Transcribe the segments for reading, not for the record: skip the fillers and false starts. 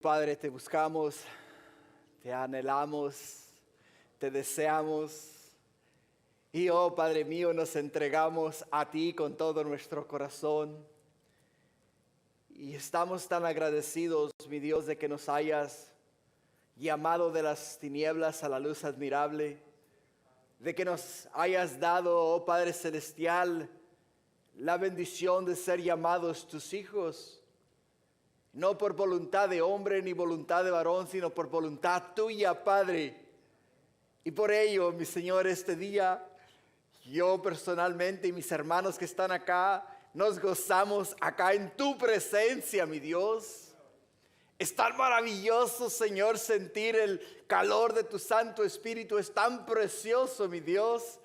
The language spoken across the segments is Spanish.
Padre, te buscamos, te anhelamos, te deseamos. Y oh Padre mío, nos entregamos a ti con todo nuestro corazón. Y estamos tan agradecidos, mi Dios, de que nos hayas llamado de las tinieblas a la luz admirable. De que nos hayas dado, oh Padre Celestial, la bendición de ser llamados tus hijos. No por voluntad de hombre ni voluntad de varón, sino por voluntad tuya, Padre. Y por ello, mi Señor, este día, yo personalmente y mis hermanos que están acá, nos gozamos acá en tu presencia, mi Dios. Es tan maravilloso, Señor, sentir el calor de tu Santo Espíritu. Es tan precioso, mi Dios,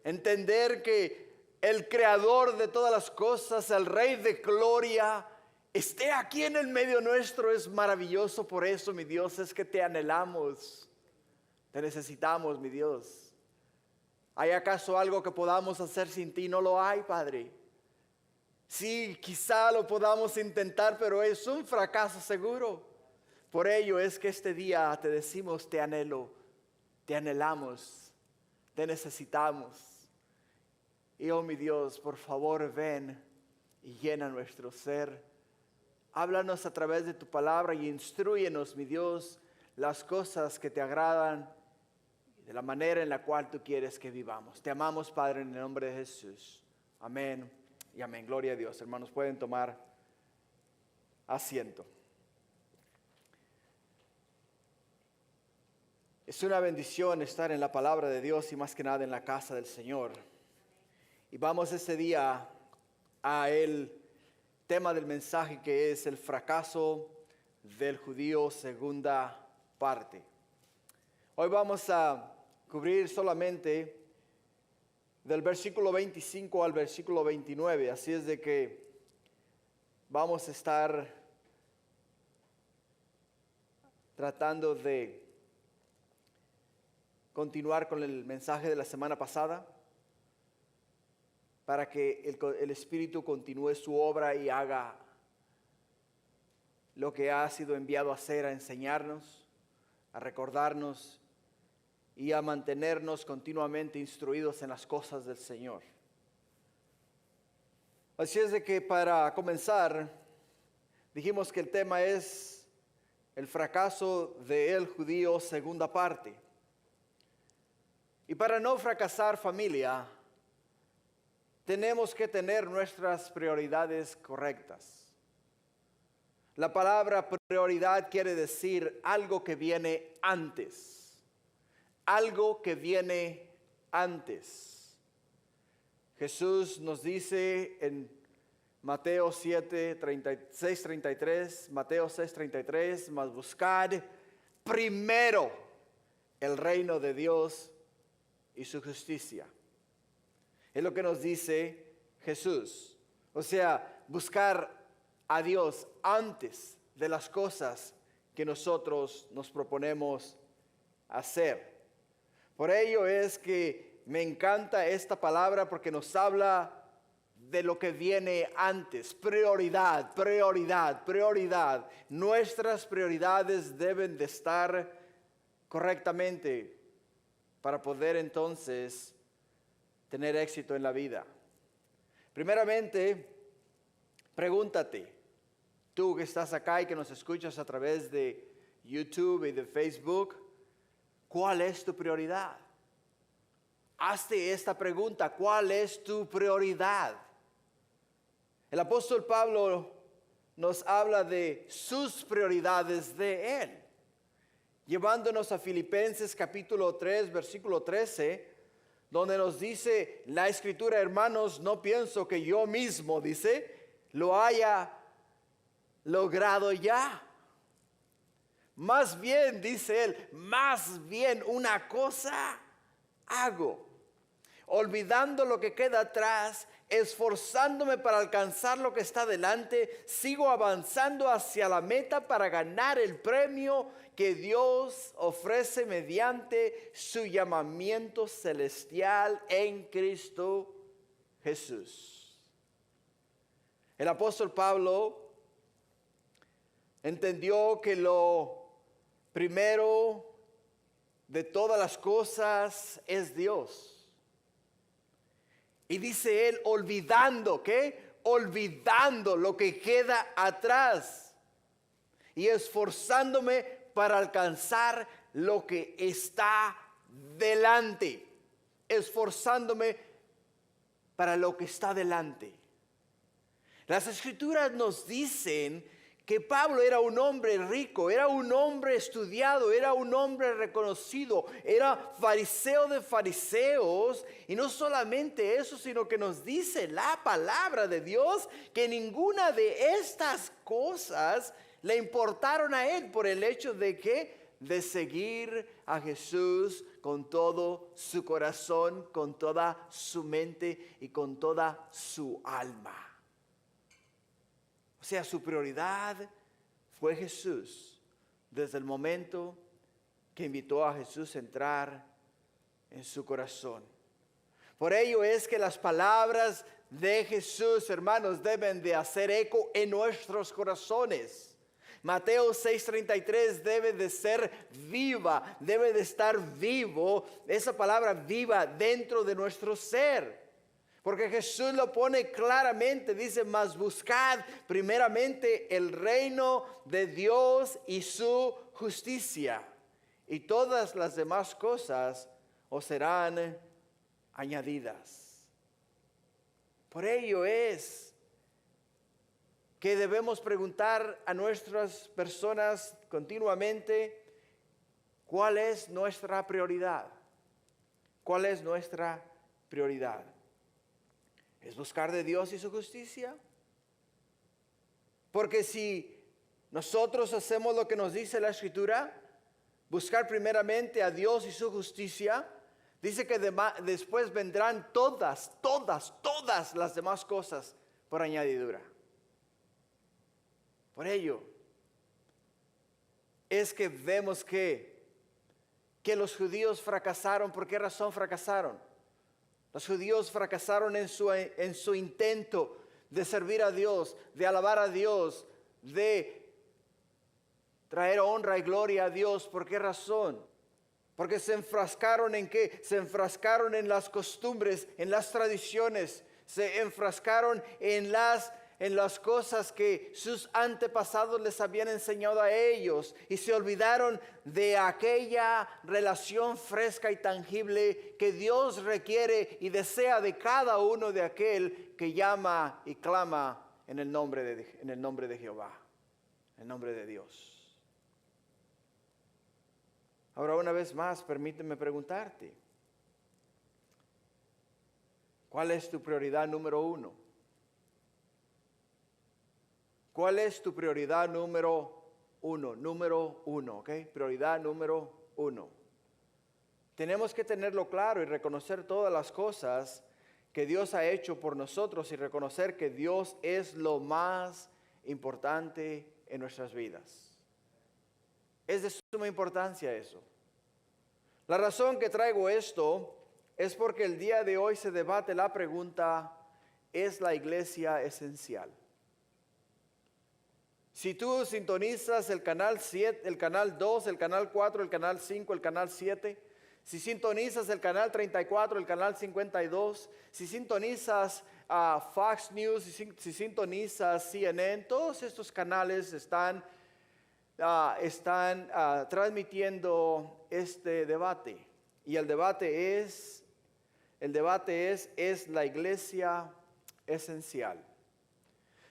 entender que el Creador de todas las cosas, el Rey de Gloria, esté aquí en el medio nuestro. Es maravilloso. Por eso, mi Dios, es que te anhelamos, te necesitamos, mi Dios. ¿Hay acaso algo que podamos hacer sin ti? No lo hay, Padre. Sí, quizá lo podamos intentar, pero es un fracaso seguro. Por ello es que este día te decimos: te anhelo, te anhelamos, te necesitamos. Y oh mi Dios, por favor ven y llena nuestro ser. Háblanos a través de tu palabra y instrúyenos, mi Dios, las cosas que te agradan y de la manera en la cual tú quieres que vivamos. Te amamos, Padre, en el nombre de Jesús. Amén y amén. Gloria a Dios. Hermanos, pueden tomar asiento. Es una bendición estar en la palabra de Dios y más que nada en la casa del Señor. Y vamos este día a el tema del mensaje, que es el fracaso del judío, segunda parte. Hoy vamos a cubrir solamente del versículo 25 al versículo 29. Así es de que vamos a estar tratando de continuar con el mensaje de la semana pasada, para que el Espíritu continúe su obra y haga lo que ha sido enviado a hacer, a enseñarnos, a recordarnos y a mantenernos continuamente instruidos en las cosas del Señor. Así es de que para comenzar, dijimos que el tema es el fracaso del judío, segunda parte. Y para no fracasar, familia, tenemos que tener nuestras prioridades correctas. La palabra prioridad quiere decir algo que viene antes. Algo que viene antes. Jesús nos dice en Mateo 6:33, Mateo 6:33, mas buscad primero el reino de Dios y su justicia. Es lo que nos dice Jesús. O sea, buscar a Dios antes de las cosas que nosotros nos proponemos hacer. Por ello es que me encanta esta palabra, porque nos habla de lo que viene antes. Prioridad, prioridad, prioridad. Nuestras prioridades deben de estar correctamente para poder entonces tener éxito en la vida. Primeramente, pregúntate, tú que estás acá y que nos escuchas a través de YouTube y de Facebook, ¿cuál es tu prioridad? Hazte esta pregunta: ¿cuál es tu prioridad? El apóstol Pablo nos habla de sus prioridades de él, llevándonos a Filipenses capítulo 3, versículo 13, donde nos dice la Escritura: hermanos, no pienso que yo mismo, dice, lo haya logrado ya. Más bien, dice él, más bien una cosa hago, olvidando lo que queda atrás, esforzándome para alcanzar lo que está delante, sigo avanzando hacia la meta para ganar el premio que Dios ofrece mediante su llamamiento celestial en Cristo Jesús. El apóstol Pablo Entendió que lo primero de todas las cosas es Dios. Y dice él, olvidando, ¿qué? Olvidando lo que queda atrás y esforzándome para alcanzar lo que está delante. Esforzándome para lo que está delante. Las Escrituras nos dicen que Pablo era un hombre rico, era un hombre estudiado, era un hombre reconocido, era fariseo de fariseos. Y no solamente eso, sino que nos dice la palabra de Dios que ninguna de estas cosas le importaron a él por el hecho de que de seguir a Jesús con todo su corazón, con toda su mente y con toda su alma. O sea, su prioridad fue Jesús desde el momento que invitó a Jesús a entrar en su corazón. Por ello es que las palabras de Jesús, hermanos, deben de hacer eco en nuestros corazones. Mateo 6:33 debe de ser viva, debe de estar vivo, esa palabra viva dentro de nuestro ser. Porque Jesús lo pone claramente, dice, mas buscad primeramente el reino de Dios y su justicia, y todas las demás cosas os serán añadidas. Por ello es que debemos preguntar a nuestras personas continuamente, ¿cuál es nuestra prioridad? ¿Cuál es nuestra prioridad? ¿Es buscar de Dios y su justicia? Porque si nosotros hacemos lo que nos dice la Escritura, buscar primeramente a Dios y su justicia, dice que después vendrán todas las demás cosas por añadidura. Por ello, es que vemos que los judíos fracasaron. ¿Por qué razón fracasaron? Los judíos fracasaron en su intento de servir a Dios, de alabar a Dios, de traer honra y gloria a Dios. ¿Por qué razón? Porque se enfrascaron ¿en qué? Se enfrascaron en las costumbres, en las tradiciones, se enfrascaron en las cosas que sus antepasados les habían enseñado a ellos, y se olvidaron de aquella relación fresca y tangible que Dios requiere y desea de cada uno de aquel que llama y clama en el nombre de Jehová, en el nombre de Dios. Ahora, una vez más, permíteme preguntarte, ¿cuál es tu prioridad número uno? ¿Cuál es tu prioridad número uno? Número uno, ¿ok? Prioridad número uno. Tenemos que tenerlo claro y reconocer todas las cosas que Dios ha hecho por nosotros y reconocer que Dios es lo más importante en nuestras vidas. Es de suma importancia eso. La razón que traigo esto es porque el día de hoy se debate la pregunta, ¿es la iglesia esencial? Si tú sintonizas el canal 7, el canal 2, el canal 4, el canal 5, el canal 7, si sintonizas el canal 34, el canal 52, si sintonizas Fox News, si sintonizas CNN, todos estos canales están transmitiendo este debate. Y el debate es la iglesia esencial.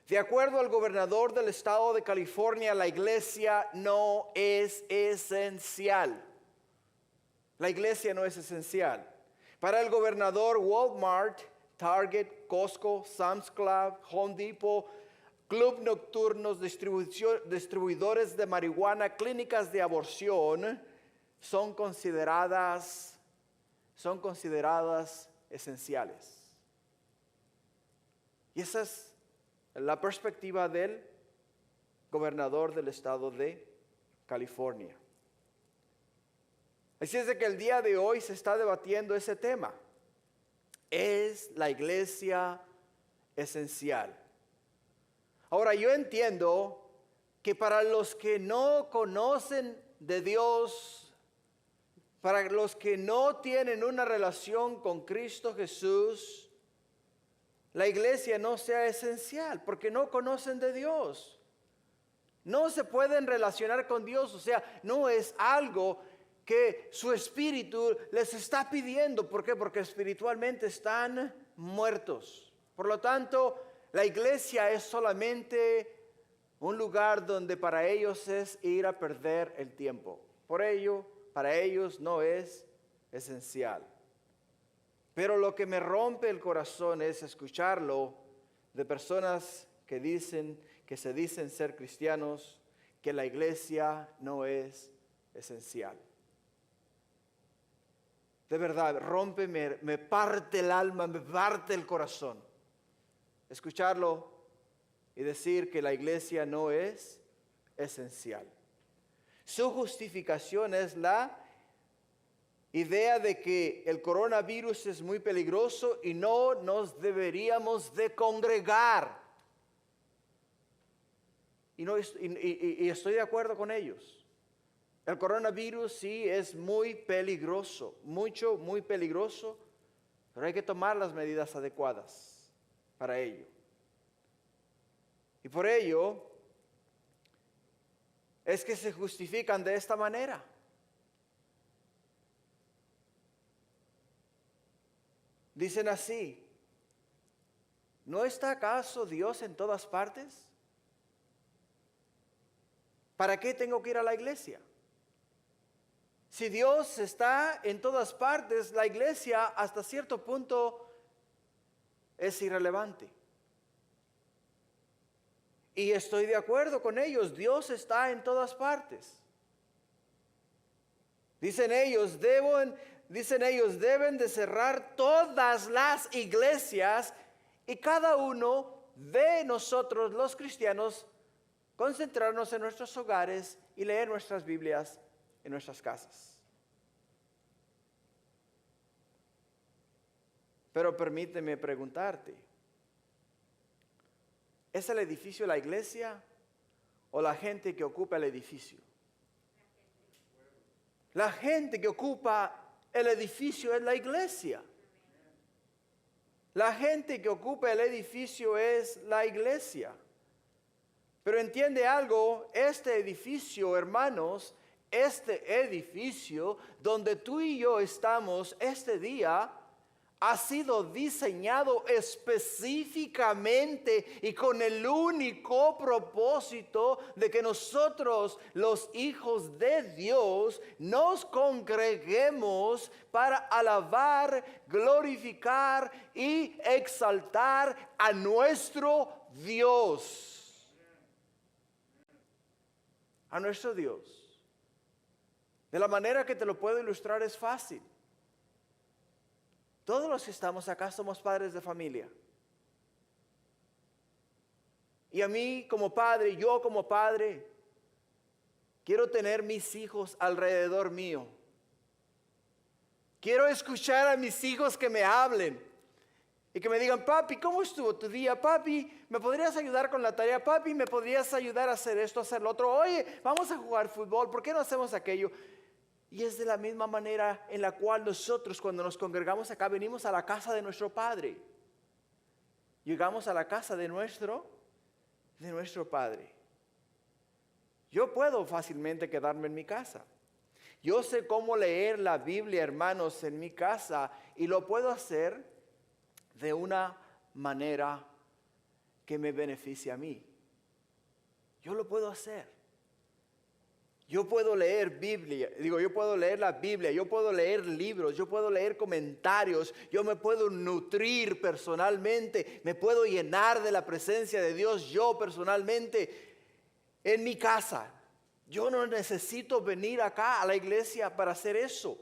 De acuerdo al gobernador del estado de California, la iglesia no es esencial. La iglesia no es esencial. Para el gobernador, Walmart, Target, Costco, Sam's Club, Home Depot, club nocturnos, distribuidores de marihuana, clínicas de aborción, son consideradas esenciales. Y esa es la perspectiva del gobernador del estado de California. Así es de que el día de hoy se está debatiendo ese tema. ¿Es la iglesia esencial? Ahora, yo entiendo que para los que no conocen de Dios, para los que no tienen una relación con Cristo Jesús, la iglesia no sea esencial porque no conocen de Dios. No se pueden relacionar con Dios, o sea, no es algo que su espíritu les está pidiendo. ¿Por qué? Porque espiritualmente están muertos. Por lo tanto, la iglesia es solamente un lugar donde para ellos es ir a perder el tiempo. Por ello, para ellos no es esencial. Pero lo que me rompe el corazón es escucharlo de personas que se dicen ser cristianos, que la iglesia no es esencial. De verdad, rompe, me parte el alma, me parte el corazón. Escucharlo y decir que la iglesia no es esencial. Su justificación es la idea de que el coronavirus es muy peligroso y no nos deberíamos de congregar. Y estoy de acuerdo con ellos. El coronavirus sí es muy peligroso, muy peligroso, pero hay que tomar las medidas adecuadas para ello. Y por ello es que se justifican de esta manera. Dicen así: ¿no está acaso Dios en todas partes? ¿Para qué tengo que ir a la iglesia? Si Dios está en todas partes, la iglesia hasta cierto punto es irrelevante. Y estoy de acuerdo con ellos, Dios está en todas partes. Dicen ellos, deben de cerrar todas las iglesias y cada uno de nosotros, los cristianos, concentrarnos en nuestros hogares y leer nuestras Biblias en nuestras casas. Pero permíteme preguntarte, ¿es el edificio la iglesia o la gente que ocupa el edificio? La gente que ocupa el edificio es la iglesia. La gente que ocupa el edificio es la iglesia. Pero entiende algo, este edificio, hermanos, este edificio donde tú y yo estamos este día, ha sido diseñado específicamente y con el único propósito de que nosotros, los hijos de Dios, nos congreguemos para alabar, glorificar y exaltar a nuestro Dios. A nuestro Dios. De la manera que te lo puedo ilustrar es fácil. Todos los que estamos acá somos padres de familia. Y a mí como padre, yo como padre, quiero tener mis hijos alrededor mío. Quiero escuchar a mis hijos que me hablen y que me digan: papi, ¿cómo estuvo tu día? Papi, ¿me podrías ayudar con la tarea? Papi, ¿me podrías ayudar a hacer esto, a hacer lo otro? Oye, vamos a jugar fútbol, ¿por qué no hacemos aquello? Y es de la misma manera en la cual nosotros, cuando nos congregamos acá, venimos a la casa de nuestro Padre. Llegamos a la casa de nuestro Padre. Yo puedo fácilmente quedarme en mi casa. Yo sé cómo leer la Biblia, hermanos, en mi casa, y lo puedo hacer de una manera que me beneficie a mí. Yo lo puedo hacer. Yo puedo leer yo puedo leer la Biblia, yo puedo leer libros, yo puedo leer comentarios, yo me puedo nutrir personalmente, me puedo llenar de la presencia de Dios yo personalmente en mi casa. Yo no necesito venir acá a la iglesia para hacer eso.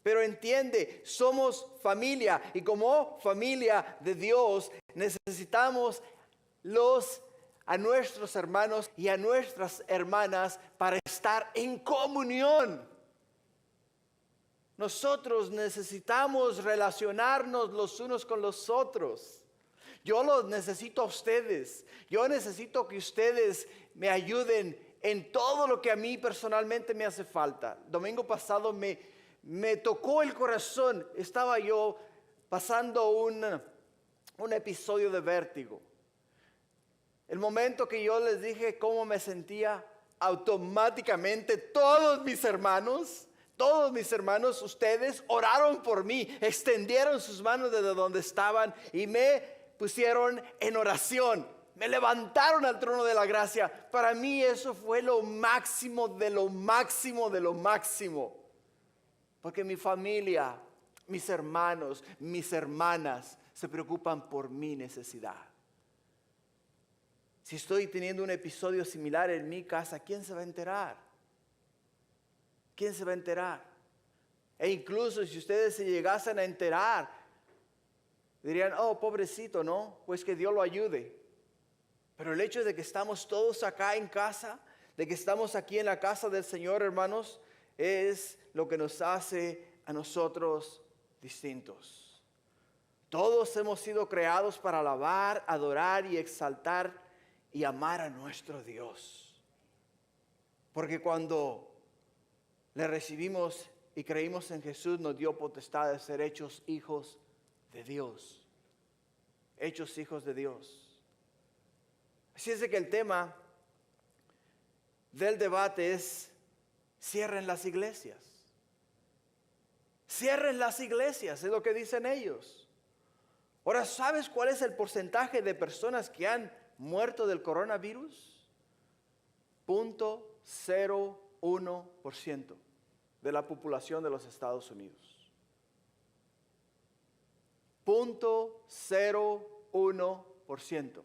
Pero entiende, somos familia y como familia de Dios necesitamos a nuestros hermanos y a nuestras hermanas para estar en comunión. Nosotros necesitamos relacionarnos los unos con los otros. Yo los necesito a ustedes. Yo necesito que ustedes me ayuden en todo lo que a mí personalmente me hace falta. Domingo pasado me tocó el corazón. Estaba yo pasando un episodio de vértigo. El momento que yo les dije cómo me sentía, automáticamente todos mis hermanos, ustedes oraron por mí, extendieron sus manos desde donde estaban y me pusieron en oración. Me levantaron al trono de la gracia. Para mí eso fue lo máximo de lo máximo de lo máximo. Porque mi familia, mis hermanos, mis hermanas se preocupan por mi necesidad. Si estoy teniendo un episodio similar en mi casa, ¿quién se va a enterar? ¿Quién se va a enterar? E incluso si ustedes se llegasen a enterar, dirían, oh, pobrecito, ¿no? Pues que Dios lo ayude. Pero el hecho de que estamos todos acá en casa, de que estamos aquí en la casa del Señor, hermanos, es lo que nos hace a nosotros distintos. Todos hemos sido creados para alabar, adorar y exaltar y amar a nuestro Dios. Porque cuando le recibimos y creímos en Jesús, nos dio potestad de ser hechos hijos de Dios. Hechos hijos de Dios. Así es de que el tema del debate es: cierren las iglesias. Cierren las iglesias, es lo que dicen ellos. Ahora, ¿sabes cuál es el porcentaje de personas que han muerto del coronavirus? 0.01% de la población de los Estados Unidos. 0.01%.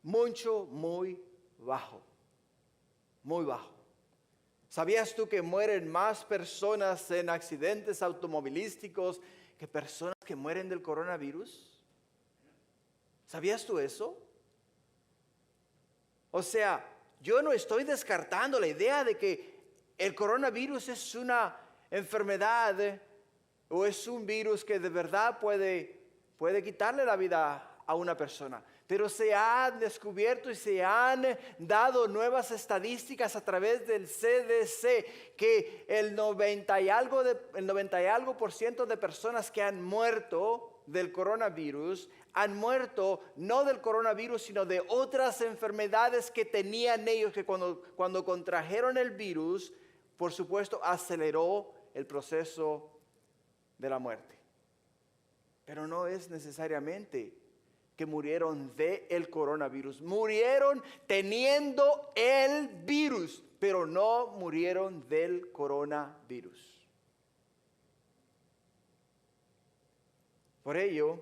Mucho, muy bajo. Muy bajo. ¿Sabías tú que mueren más personas en accidentes automovilísticos que personas que mueren del coronavirus? ¿Sabías tú eso? O sea, yo no estoy descartando la idea de que el coronavirus es una enfermedad o es un virus que de verdad puede quitarle la vida a una persona. Pero se han descubierto y se han dado nuevas estadísticas a través del CDC que el 90 y algo por ciento de personas que han muerto del coronavirus han muerto no del coronavirus, sino de otras enfermedades que tenían ellos, que cuando contrajeron el virus, por supuesto, aceleró el proceso de la muerte. Pero no es necesariamente que murieron del coronavirus. Murieron teniendo el virus, pero no murieron del coronavirus. Por ello,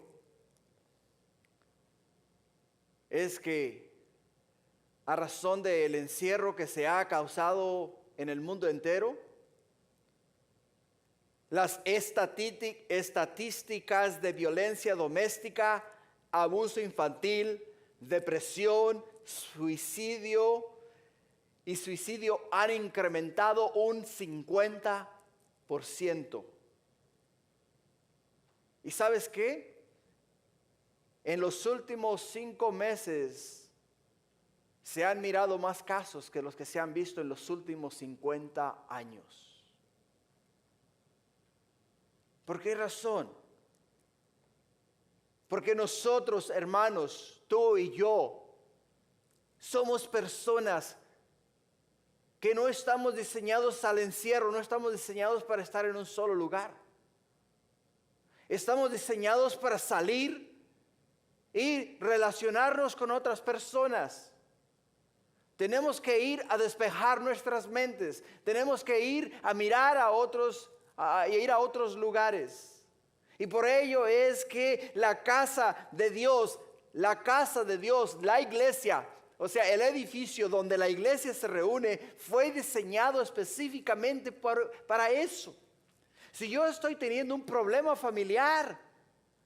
es que a razón del encierro que se ha causado en el mundo entero, las estadísticas de violencia doméstica, abuso infantil, depresión, suicidio han incrementado un 50%. ¿Y sabes qué? En los últimos 5 meses se han mirado más casos que los que se han visto en los últimos 50 años. ¿Por qué razón? Porque nosotros, hermanos, tú y yo, somos personas que no estamos diseñados al encierro, no estamos diseñados para estar en un solo lugar. Estamos diseñados para salir y relacionarnos con otras personas. Tenemos que ir a despejar nuestras mentes. Tenemos que ir a mirar a otros, a ir a otros lugares. Y por ello es que la casa de Dios, la iglesia, o sea, el edificio donde la iglesia se reúne, fue diseñado específicamente para eso. Si yo estoy teniendo un problema familiar,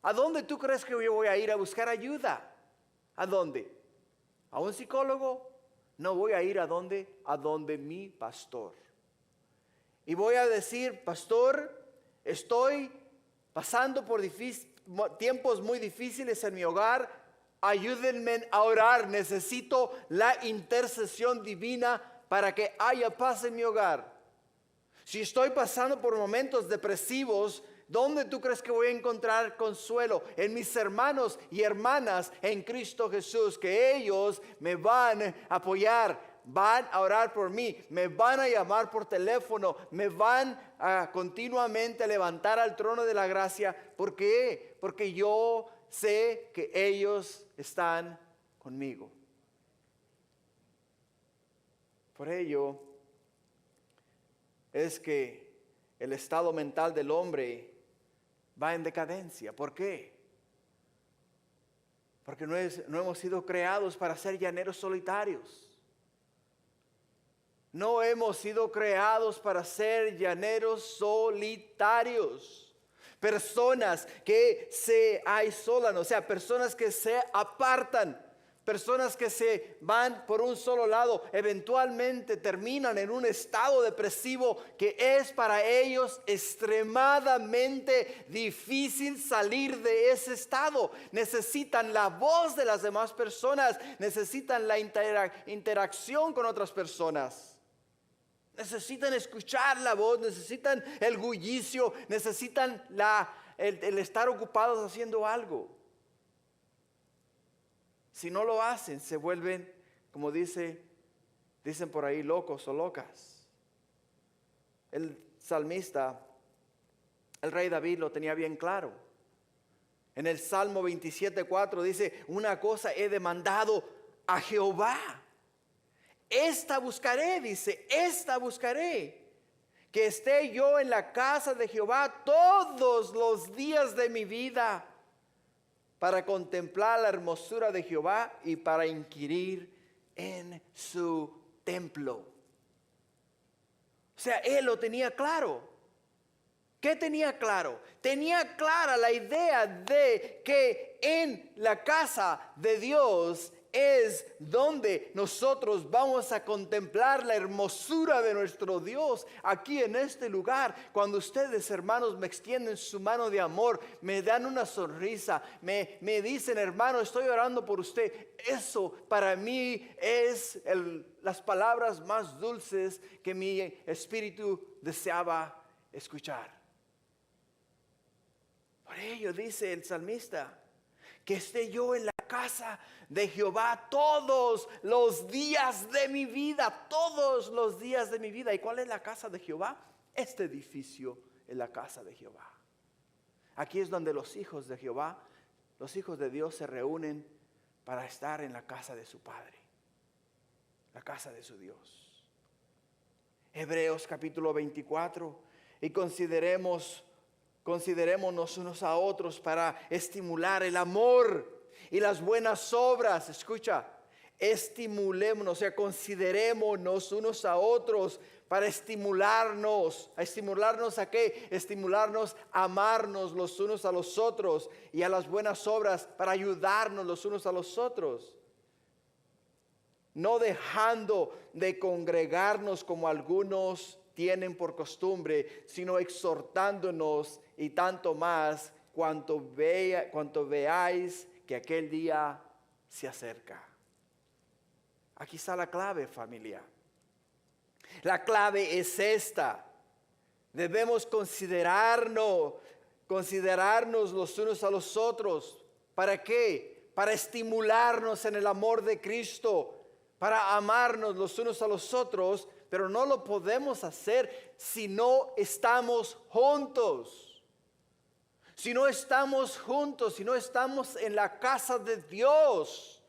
¿a dónde tú crees que yo voy a ir a buscar ayuda? ¿A dónde? ¿A un psicólogo? No, voy a ir a donde mi pastor. Y voy a decir, pastor, estoy pasando por tiempos muy difíciles en mi hogar, ayúdenme a orar. Necesito la intercesión divina para que haya paz en mi hogar. Si estoy pasando por momentos depresivos, ¿dónde tú crees que voy a encontrar consuelo? En mis hermanos y hermanas en Cristo Jesús, que ellos me van a apoyar. Van a orar por mí, me van a llamar por teléfono, me van a continuamente levantar al trono de la gracia. ¿Por qué? Porque yo sé que ellos están conmigo. Por ello es que el estado mental del hombre va en decadencia. ¿Por qué? Porque no hemos sido creados para ser llaneros solitarios. No hemos sido creados para ser llaneros solitarios. Personas que se aíslan, o sea, personas que se apartan. Personas que se van por un solo lado, eventualmente terminan en un estado depresivo que es para ellos extremadamente difícil salir de ese estado. Necesitan la voz de las demás personas, necesitan la interacción con otras personas. Necesitan escuchar la voz, necesitan el bullicio, necesitan el estar ocupados haciendo algo. Si no lo hacen, se vuelven, como dicen por ahí, locos o locas. El salmista, el rey David, lo tenía bien claro. En el Salmo 27:4 dice: una cosa he demandado a Jehová. Esta buscaré, dice, esta buscaré. Que esté yo en la casa de Jehová todos los días de mi vida, para contemplar la hermosura de Jehová y para inquirir en su templo. O sea, él lo tenía claro. ¿Qué tenía claro? Tenía clara la idea de que en la casa de Dios es donde nosotros vamos a contemplar la hermosura de nuestro Dios. Aquí en este lugar, cuando ustedes, hermanos, me extienden su mano de amor, me dan una sonrisa, me dicen: hermano, estoy orando por usted. Eso para mí es las palabras más dulces que mi espíritu deseaba escuchar. Por ello dice el salmista: que esté yo en la casa de Jehová todos los días de mi vida, todos los días de mi vida. ¿Y cuál es la casa de Jehová? Este edificio es la casa de Jehová. Aquí es donde los hijos de Jehová, los hijos de Dios, se reúnen para estar en la casa de su Padre, la casa de su Dios. Hebreos capítulo 24, y considerémonos unos a otros para estimular el amor y las buenas obras. Escucha, estimulémonos, o sea, considerémonos unos a otros para estimularnos. ¿A estimularnos a qué? Estimularnos a amarnos los unos a los otros, y a las buenas obras para ayudarnos los unos a los otros. No dejando de congregarnos como algunos tienen por costumbre, sino exhortándonos, y tanto más cuanto veáis que aquel día se acerca. Aquí está la clave, familia. La clave es esta: debemos considerarnos los unos a los otros. ¿Para qué? Para estimularnos en el amor de Cristo, para amarnos los unos a los otros. Pero no lo podemos hacer si no estamos juntos. Si no estamos juntos, si no estamos en la casa de Dios.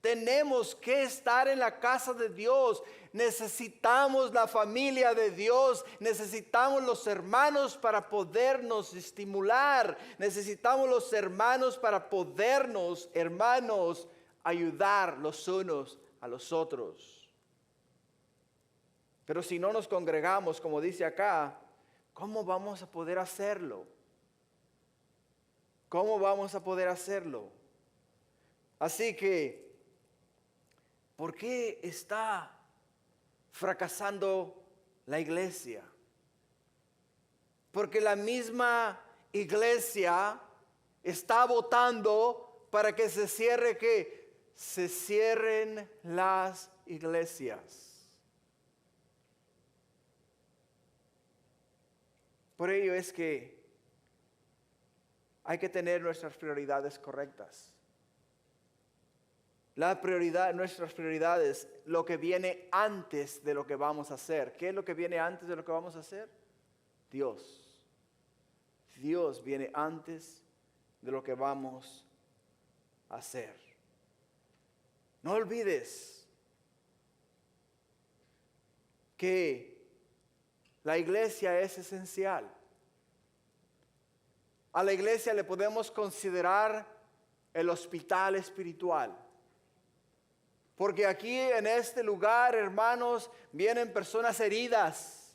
Tenemos que estar en la casa de Dios. Necesitamos la familia de Dios. Necesitamos los hermanos para podernos estimular. Necesitamos los hermanos para podernos, hermanos, ayudar los unos a los otros. Pero si no nos congregamos, como dice acá, ¿cómo vamos a poder hacerlo? ¿Cómo vamos a poder hacerlo? Así que, ¿por qué está fracasando la iglesia? Porque la misma iglesia está votando para que se cierre ¿qué? Se cierren las iglesias. Por ello es que hay que tener nuestras prioridades correctas. Nuestras prioridades, lo que viene antes de lo que vamos a hacer. ¿Qué es lo que viene antes de lo que vamos a hacer? Dios. Dios viene antes de lo que vamos a hacer. No olvides que la iglesia es esencial. A la iglesia le podemos considerar el hospital espiritual. Porque aquí en este lugar, hermanos, vienen personas heridas.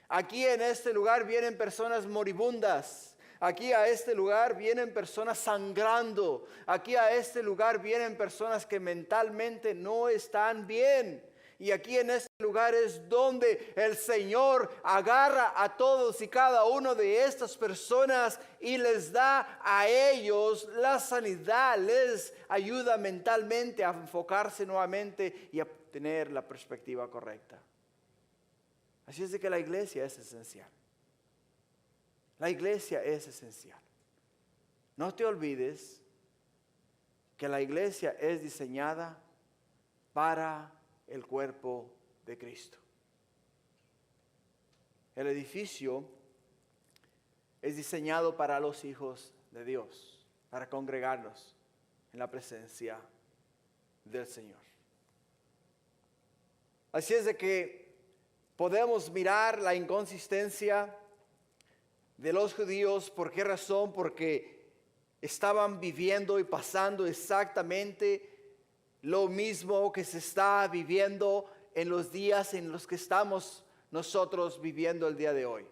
Aquí en este lugar vienen personas moribundas. Aquí a este lugar vienen personas sangrando. Aquí a este lugar vienen personas que mentalmente no están bien. Y aquí en este lugar es donde el Señor agarra a todos y cada uno de estas personas y les da a ellos la sanidad, les ayuda mentalmente a enfocarse nuevamente y a tener la perspectiva correcta. Así es de que la iglesia es esencial. La iglesia es esencial. No te olvides que la iglesia es diseñada para el cuerpo de Cristo. El edificio es diseñado para los hijos de Dios, para congregarnos en la presencia del Señor. Así es de que podemos mirar la inconsistencia de los judíos. ¿Por qué razón? Porque estaban viviendo y pasando exactamente lo mismo que se está viviendo en los días en los que estamos nosotros viviendo el día de hoy.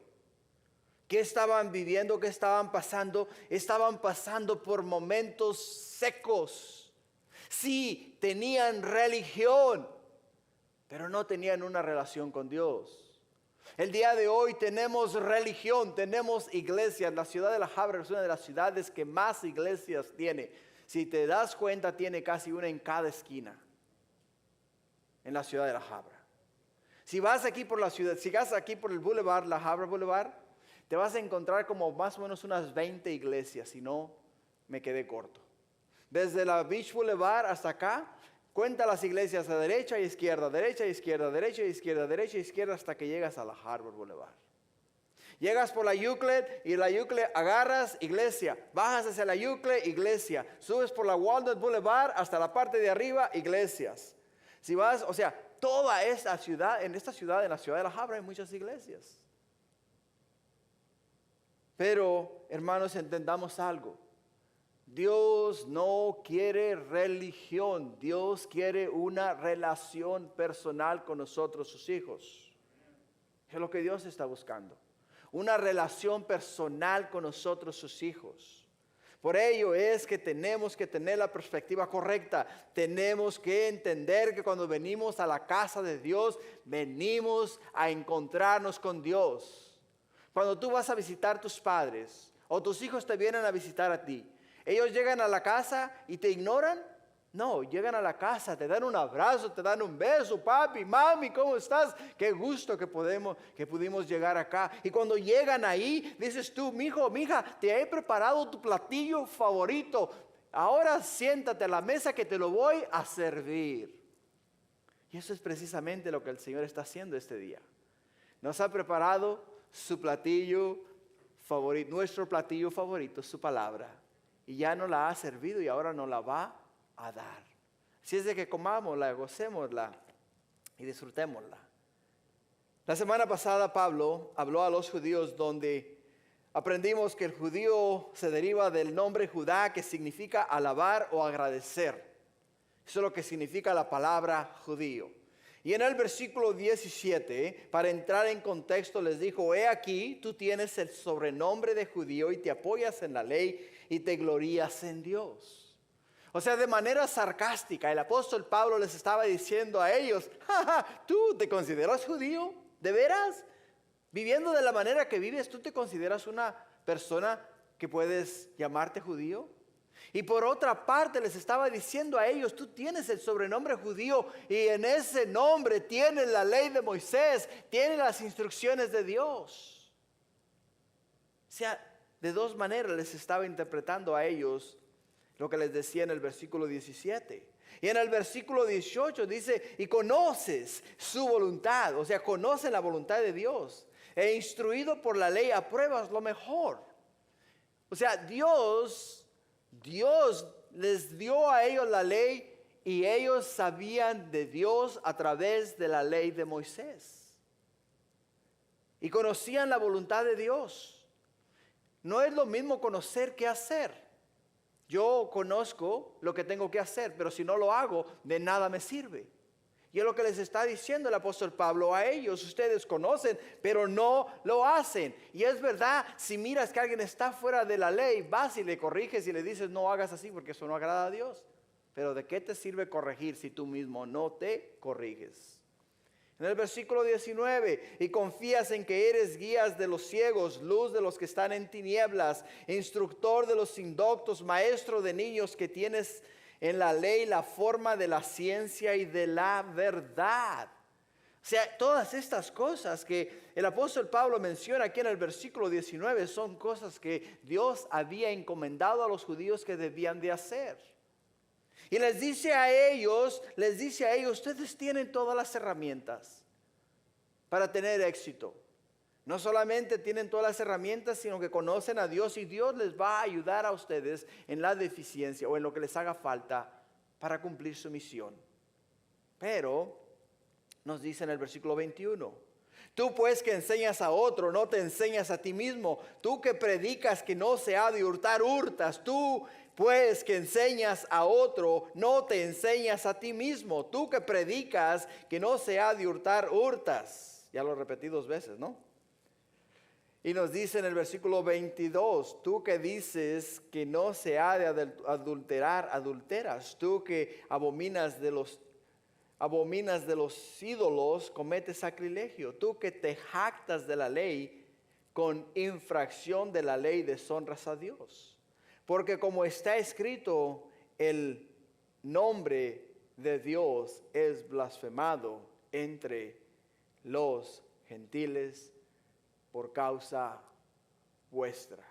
¿Qué estaban viviendo? ¿Qué estaban pasando? Estaban pasando por momentos secos. Sí, tenían religión, pero no tenían una relación con Dios. El día de hoy tenemos religión, tenemos iglesias. La ciudad de La Habra es una de las ciudades que más iglesias tiene. Si te das cuenta, tiene casi una en cada esquina en la ciudad de La Habra. Si vas aquí por la ciudad, si vas aquí por el Boulevard, La Habra Boulevard, te vas a encontrar como más o menos unas 20 iglesias, si no me quedé corto. Desde la Beach Boulevard hasta acá, cuenta las iglesias a derecha y izquierda, derecha y izquierda, derecha y izquierda, derecha y izquierda, hasta que llegas a la Harbor Boulevard. Llegas por la Euclid y la Euclid agarras iglesia, bajas hacia la Euclid, iglesia, subes por la Walnut Boulevard hasta la parte de arriba, iglesias. Si vas, o sea, toda esta ciudad, en la ciudad de La Habra hay muchas iglesias. Pero, hermanos, entendamos algo. Dios no quiere religión, Dios quiere una relación personal con nosotros, sus hijos. Es lo que Dios está buscando. Una relación personal con nosotros, sus hijos. Por ello es que tenemos que tener la perspectiva correcta. Tenemos que entender que cuando venimos a la casa de Dios, venimos a encontrarnos con Dios. Cuando tú vas a visitar a tus padres o tus hijos te vienen a visitar a ti, ¿ellos llegan a la casa y te ignoran? No, llegan a la casa, te dan un abrazo, te dan un beso, papi, mami, ¿cómo estás? Qué gusto que pudimos llegar acá. Y cuando llegan ahí, dices tú, mijo, mija, te he preparado tu platillo favorito. Ahora siéntate a la mesa que te lo voy a servir. Y eso es precisamente lo que el Señor está haciendo este día. Nos ha preparado su platillo favorito, nuestro platillo favorito, su palabra. Y ya nos la ha servido y ahora nos la va a dar. Así es de que comámosla, gocémosla y disfrutémosla. La semana pasada Pablo habló a los judíos donde aprendimos que el judío se deriva del nombre Judá, que significa alabar o agradecer. Eso es lo que significa la palabra judío. Y en el versículo 17, para entrar en contexto, les dijo: he aquí, tú tienes el sobrenombre de judío y te apoyas en la ley y te glorías en Dios. O sea, de manera sarcástica, el apóstol Pablo les estaba diciendo a ellos: ¡ja, ja! ¿Tú te consideras judío? ¿De veras? Viviendo de la manera que vives, ¿tú te consideras una persona que puedes llamarte judío? Y por otra parte les estaba diciendo a ellos, tú tienes el sobrenombre judío y en ese nombre tienes la ley de Moisés, tienes las instrucciones de Dios. O sea, de dos maneras les estaba interpretando a ellos lo que les decía en el versículo 17. Y en el versículo 18 dice, y conoces su voluntad, o sea, conocen la voluntad de Dios. E instruido por la ley apruebas lo mejor. O sea, Dios les dio a ellos la ley y ellos sabían de Dios a través de la ley de Moisés. Y conocían la voluntad de Dios. No es lo mismo conocer que hacer. Yo conozco lo que tengo que hacer, pero si no lo hago, de nada me sirve. Y es lo que les está diciendo el apóstol Pablo a ellos. Ustedes conocen, pero no lo hacen. Y es verdad, si miras que alguien está fuera de la ley, vas y le corriges y le dices, no hagas así porque eso no agrada a Dios. Pero ¿de qué te sirve corregir si tú mismo no te corriges? En el versículo 19, y confías en que eres guías de los ciegos, luz de los que están en tinieblas, instructor de los indoctos, maestro de niños, que tienes en la ley la forma de la ciencia y de la verdad. O sea, todas estas cosas que el apóstol Pablo menciona aquí en el versículo 19 son cosas que Dios había encomendado a los judíos que debían de hacer. Y les dice a ellos, ustedes tienen todas las herramientas para tener éxito. No solamente tienen todas las herramientas, sino que conocen a Dios y Dios les va a ayudar a ustedes en la deficiencia o en lo que les haga falta para cumplir su misión. Pero nos dice en el versículo 21, tú pues que enseñas a otro, no te enseñas a ti mismo. Tú que predicas que no se ha de hurtar, hurtas. Tú pues que enseñas a otro, no te enseñas a ti mismo. Tú que predicas que no se ha de hurtar, hurtas. Ya lo repetí 2 veces, ¿no? Y nos dice en el versículo 22, tú que dices que no se ha de adulterar, adulteras. Tú que abominas de los ídolos, cometes sacrilegio. Tú que te jactas de la ley, con infracción de la ley deshonras a Dios. Porque como está escrito, el nombre de Dios es blasfemado entre los gentiles por causa vuestra.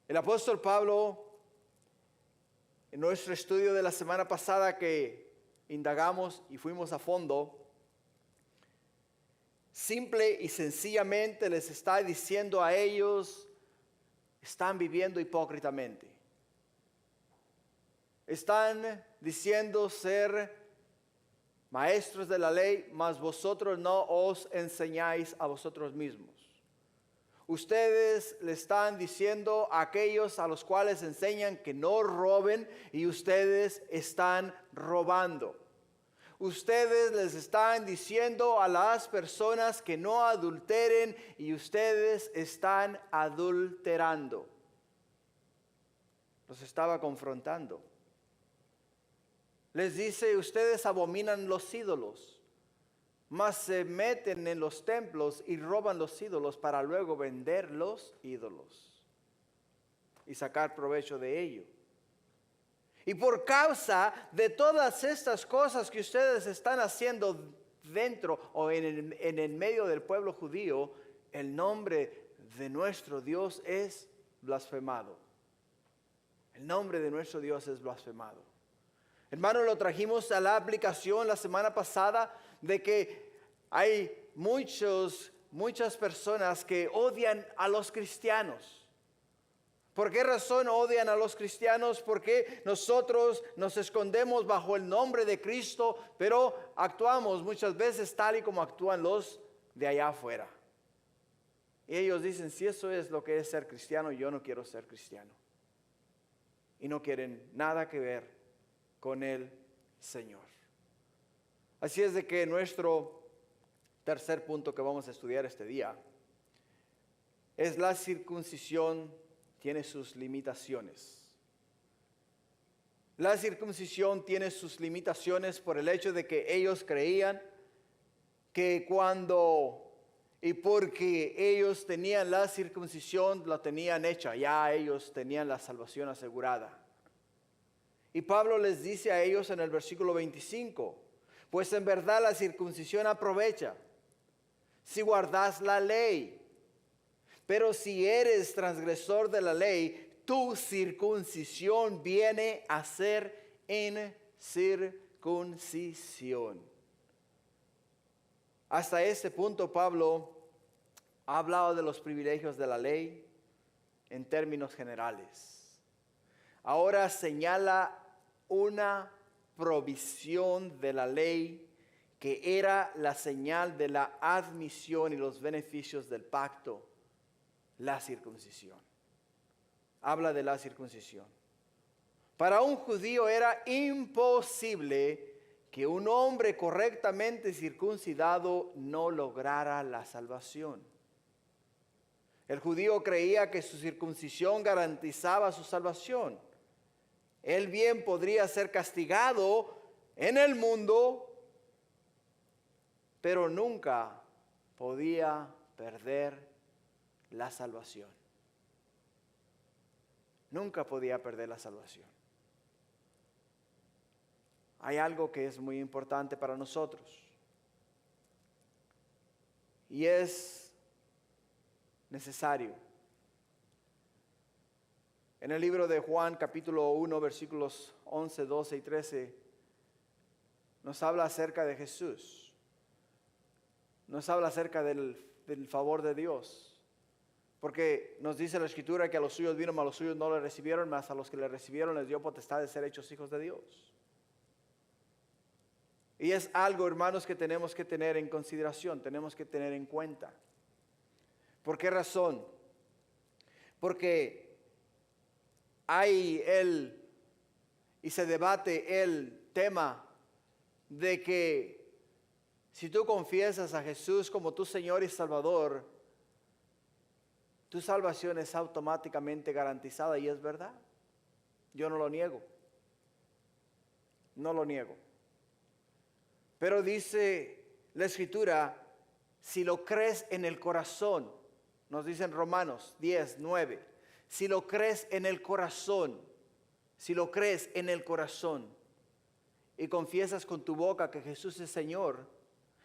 El apóstol Pablo, en nuestro estudio de la semana pasada que indagamos y fuimos a fondo, simple y sencillamente les está diciendo a ellos, están viviendo hipócritamente. Están diciendo ser maestros de la ley, mas vosotros no os enseñáis a vosotros mismos. Ustedes le están diciendo a aquellos a los cuales enseñan que no roben y ustedes están robando. Ustedes les están diciendo a las personas que no adulteren y ustedes están adulterando. Los estaba confrontando. Les dice, ustedes abominan los ídolos, mas se meten en los templos y roban los ídolos para luego vender los ídolos y sacar provecho de ello. Y por causa de todas estas cosas que ustedes están haciendo dentro o en el medio del pueblo judío, el nombre de nuestro Dios es blasfemado. El nombre de nuestro Dios es blasfemado. Hermano, lo trajimos a la aplicación la semana pasada de que hay muchas personas que odian a los cristianos. ¿Por qué razón odian a los cristianos? Porque nosotros nos escondemos bajo el nombre de Cristo, pero actuamos muchas veces tal y como actúan los de allá afuera. Y ellos dicen, si eso es lo que es ser cristiano, yo no quiero ser cristiano. Y no quieren nada que ver con el Señor. Así es de que nuestro tercer punto que vamos a estudiar este día es la circuncisión tiene sus limitaciones. La circuncisión tiene sus limitaciones por el hecho de que ellos creían que cuando Y porque ellos tenían la circuncisión, la tenían hecha, ya ellos tenían la salvación asegurada. Y Pablo les dice a ellos en el versículo 25, pues en verdad la circuncisión aprovecha si guardas la ley. Pero si eres transgresor de la ley, tu circuncisión viene a ser incircuncisión. Hasta este punto Pablo ha hablado de los privilegios de la ley en términos generales. Ahora señala una provisión de la ley que era la señal de la admisión y los beneficios del pacto, la circuncisión. Habla de la circuncisión. Para un judío era imposible que un hombre correctamente circuncidado no lograra la salvación. El judío creía que su circuncisión garantizaba su salvación. Él bien podría ser castigado en el mundo, pero nunca podía perder la salvación. Nunca podía perder la salvación. Hay algo que es muy importante para nosotros. Y es necesario. En el libro de Juan, capítulo 1, versículos 11, 12 y 13, nos habla acerca de Jesús. Nos habla acerca del favor de Dios. Porque nos dice la Escritura que a los suyos vino, mas a los suyos no le recibieron, mas a los que le recibieron les dio potestad de ser hechos hijos de Dios. Y es algo, hermanos, que tenemos que tener en consideración, tenemos que tener en cuenta. ¿Por qué razón? Porque hay y se debate el tema de que si tú confiesas a Jesús como tu Señor y Salvador, tu salvación es automáticamente garantizada, y es verdad. Yo no lo niego. No lo niego. Pero dice la Escritura, si lo crees en el corazón, nos dice en Romanos 10, 9, si lo crees en el corazón, si lo crees en el corazón y confiesas con tu boca que Jesús es Señor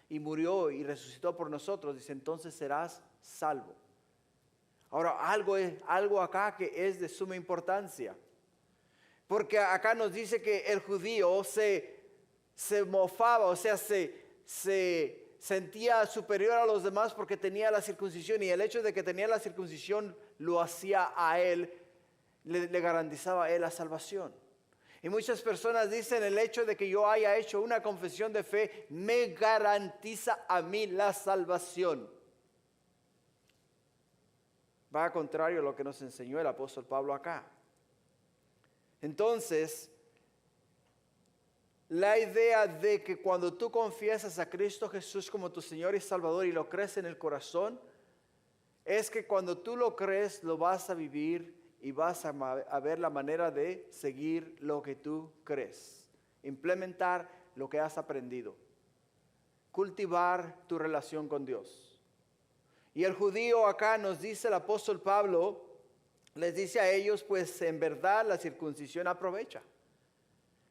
y murió y resucitó por nosotros, dice, entonces serás salvo. Ahora, algo acá que es de suma importancia, porque acá nos dice que el judío se mofaba, o sea, se sentía superior a los demás porque tenía la circuncisión, y el hecho de que tenía la circuncisión lo hacía a él, le garantizaba a él la salvación. Y muchas personas dicen, el hecho de que yo haya hecho una confesión de fe me garantiza a mí la salvación. Va a contrario a lo que nos enseñó el apóstol Pablo acá. Entonces, la idea de que cuando tú confiesas a Cristo Jesús como tu Señor y Salvador y lo crees en el corazón, es que cuando tú lo crees, lo vas a vivir y vas a ver la manera de seguir lo que tú crees. Implementar lo que has aprendido. Cultivar tu relación con Dios. Y el judío acá nos dice el apóstol Pablo, les dice a ellos, pues en verdad la circuncisión aprovecha.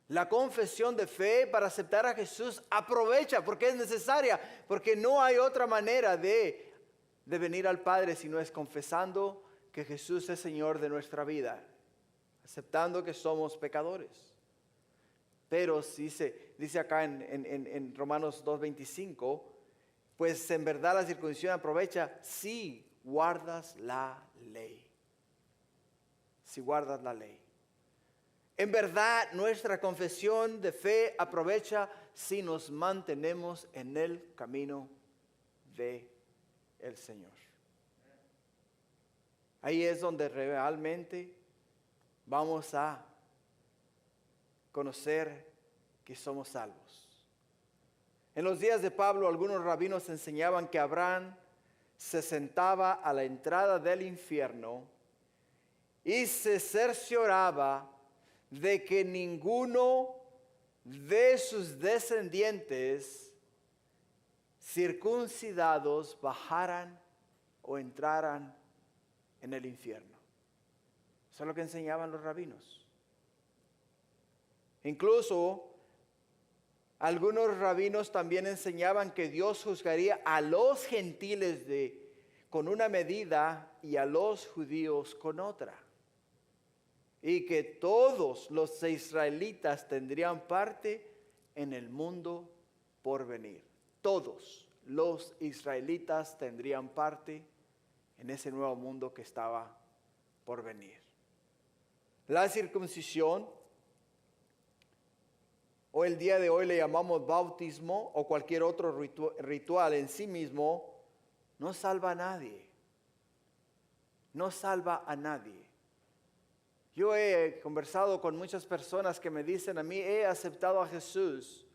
La confesión de fe para aceptar a Jesús aprovecha porque es necesaria, porque no hay otra manera de venir al Padre si no es confesando que Jesús es Señor de nuestra vida, aceptando que somos pecadores. Pero dice acá en Romanos 2:25, pues en verdad la circuncisión aprovecha si guardas la ley. Si guardas la ley. En verdad, nuestra confesión de fe aprovecha si nos mantenemos en el camino del Señor. Ahí es donde realmente vamos a conocer que somos salvos. En los días de Pablo, algunos rabinos enseñaban que Abraham se sentaba a la entrada del infierno y se cercioraba de que ninguno de sus descendientes circuncidados bajaran o entraran en el infierno. Eso es lo que enseñaban los rabinos. Incluso algunos rabinos también enseñaban que Dios juzgaría a los gentiles con una medida y a los judíos con otra. Y que todos los israelitas tendrían parte en el mundo por venir. Todos los israelitas tendrían parte en ese nuevo mundo que estaba por venir. La circuncisión, o el día de hoy le llamamos bautismo o cualquier otro ritual en sí mismo, no salva a nadie. No salva a nadie. Yo he conversado con muchas personas que me dicen a mí, he aceptado a Jesús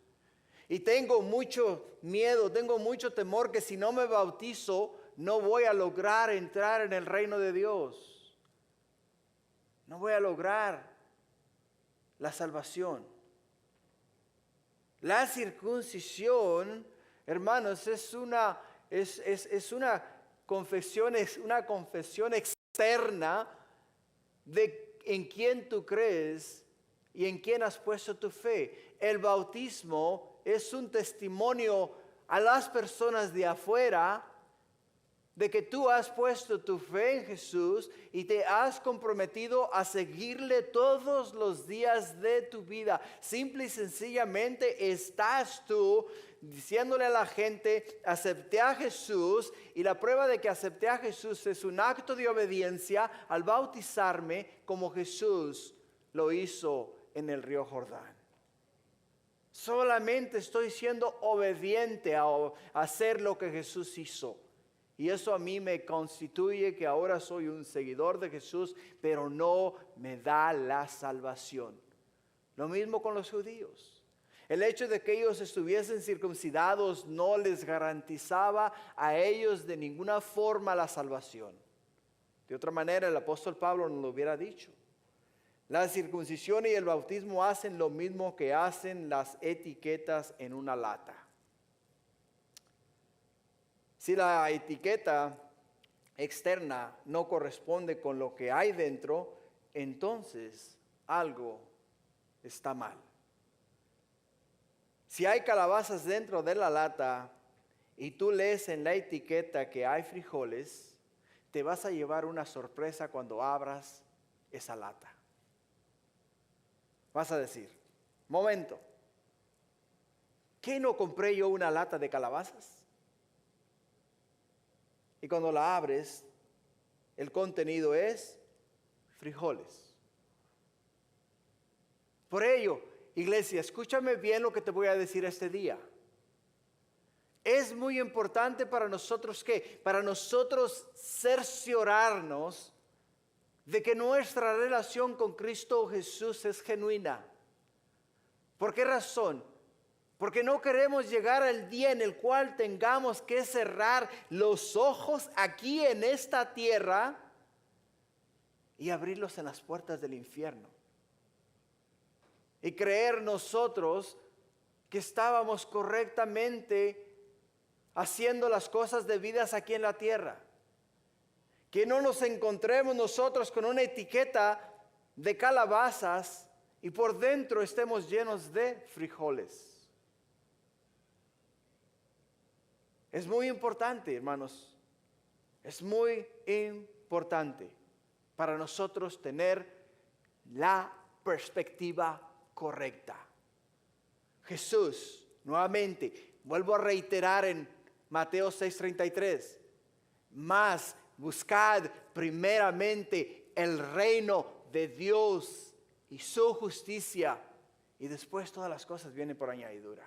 y tengo mucho miedo, tengo mucho temor que si no me bautizo no voy a lograr entrar en el reino de Dios. No voy a lograr la salvación. La circuncisión, hermanos, es una confesión externa de en quién tú crees y en quién has puesto tu fe. El bautismo es un testimonio a las personas de afuera de que tú has puesto tu fe en Jesús y te has comprometido a seguirle todos los días de tu vida. Simple y sencillamente estás tú diciéndole a la gente, acepté a Jesús, y la prueba de que acepté a Jesús es un acto de obediencia al bautizarme como Jesús lo hizo en el río Jordán. Solamente estoy siendo obediente a hacer lo que Jesús hizo. Y eso a mí me constituye que ahora soy un seguidor de Jesús, pero no me da la salvación. Lo mismo con los judíos. El hecho de que ellos estuviesen circuncidados no les garantizaba a ellos de ninguna forma la salvación. De otra manera, el apóstol Pablo nos lo hubiera dicho. La circuncisión y el bautismo hacen lo mismo que hacen las etiquetas en una lata. Si la etiqueta externa no corresponde con lo que hay dentro, entonces algo está mal. Si hay calabazas dentro de la lata y tú lees en la etiqueta que hay frijoles, te vas a llevar una sorpresa cuando abras esa lata. Vas a decir, momento, ¿qué no compré yo una lata de calabazas? Y cuando la abres, el contenido es frijoles. Por ello, iglesia, escúchame bien lo que te voy a decir este día. Es muy importante para nosotros para nosotros cerciorarnos de que nuestra relación con Cristo Jesús es genuina. ¿Por qué razón? Porque no queremos llegar al día en el cual tengamos que cerrar los ojos aquí en esta tierra y abrirlos en las puertas del infierno. Y creer nosotros que estábamos correctamente haciendo las cosas debidas aquí en la tierra. Que no nos encontremos nosotros con una etiqueta de calabazas y por dentro estemos llenos de frijoles. Es muy importante, hermanos, es muy importante para nosotros tener la perspectiva correcta. Jesús, nuevamente, vuelvo a reiterar en Mateo 6:33, mas buscad primeramente el reino de Dios y su justicia, y después todas las cosas vienen por añadidura.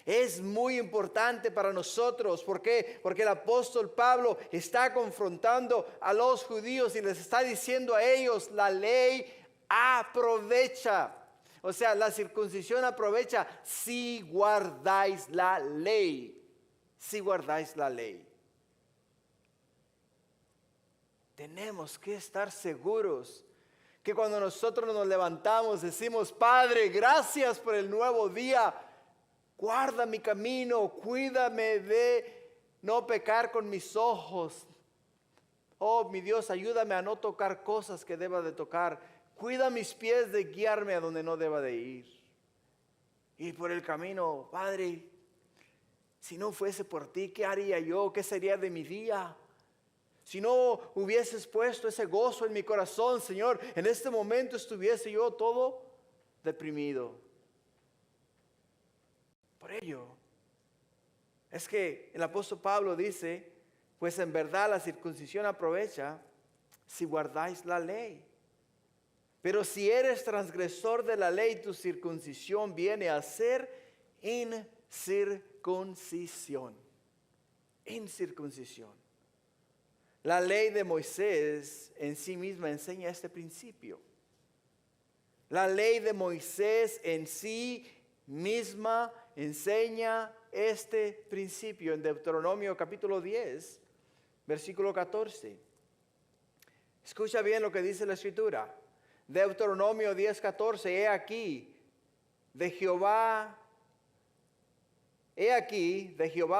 Es muy importante para nosotros. ¿Por qué? Porque el apóstol Pablo está confrontando a los judíos y les está diciendo a ellos, la ley aprovecha. O sea, la circuncisión aprovecha si guardáis la ley. Si guardáis la ley. Tenemos que estar seguros que cuando nosotros nos levantamos decimos, Padre, gracias por el nuevo día. Guarda mi camino, cuídame de no pecar con mis ojos. Oh, mi Dios, ayúdame a no tocar cosas que deba de tocar. Cuida mis pies de guiarme a donde no deba de ir. Y por el camino, Padre, si no fuese por ti, ¿qué haría yo? ¿Qué sería de mi día? Si no hubieses puesto ese gozo en mi corazón, Señor, en este momento estuviese yo todo deprimido. Por ello, es que el apóstol Pablo dice, pues en verdad la circuncisión aprovecha si guardáis la ley. Pero si eres transgresor de la ley, tu circuncisión viene a ser incircuncisión. Incircuncisión. La ley de Moisés en sí misma enseña este principio. La ley de Moisés en sí misma enseña este principio en Deuteronomio capítulo 10, versículo 14. Escucha bien lo que dice la escritura. Deuteronomio 10, 14. He aquí, de Jehová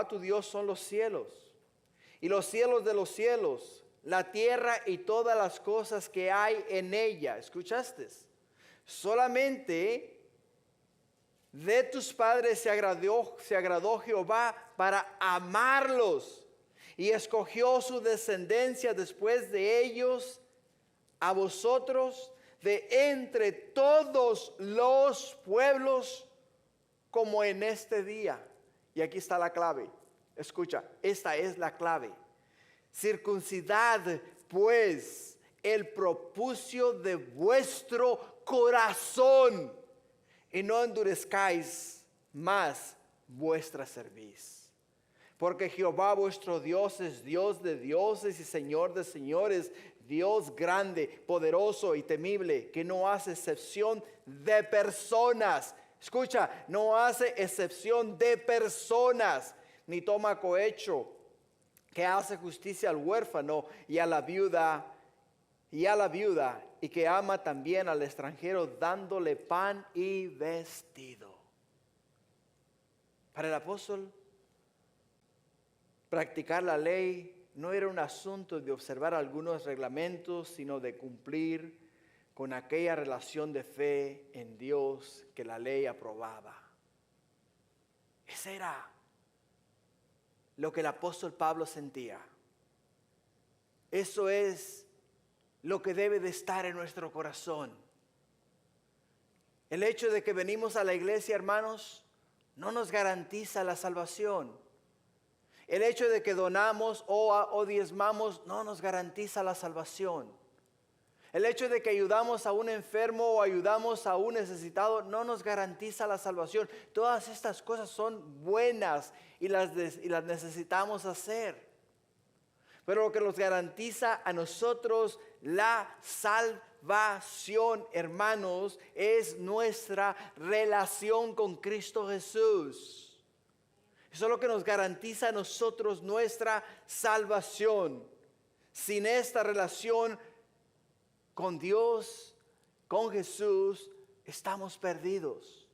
tu Dios son los cielos, y los cielos de los cielos, la tierra y todas las cosas que hay en ella. ¿Escuchaste? Solamente de tus padres se agradó Jehová para amarlos, y escogió su descendencia después de ellos a vosotros de entre todos los pueblos, como en este día. Y aquí está la clave. Escucha, esta es la clave. Circuncidad pues el prepucio de vuestro corazón, y no endurezcáis más vuestra cerviz. Porque Jehová vuestro Dios es Dios de dioses y Señor de señores, Dios grande, poderoso y temible, que no hace excepción de personas. Escucha, no hace excepción de personas, ni toma cohecho, que hace justicia al huérfano y a la viuda, y que ama también al extranjero, dándole pan y vestido. Para el apóstol, practicar la ley no era un asunto de observar algunos reglamentos, sino de cumplir con aquella relación de fe en Dios que la ley aprobaba. Ese era lo que el apóstol Pablo sentía. Eso es lo que debe de estar en nuestro corazón. El hecho de que venimos a la iglesia, hermanos, no nos garantiza la salvación. El hecho de que donamos o diezmamos no nos garantiza la salvación. El hecho de que ayudamos a un enfermo o ayudamos a un necesitado no nos garantiza la salvación. Todas estas cosas son buenas y las necesitamos hacer. Pero lo que nos garantiza a nosotros la salvación, hermanos, es nuestra relación con Cristo Jesús. Eso es lo que nos garantiza a nosotros nuestra salvación. Sin esta relación con Dios, con Jesús, estamos perdidos.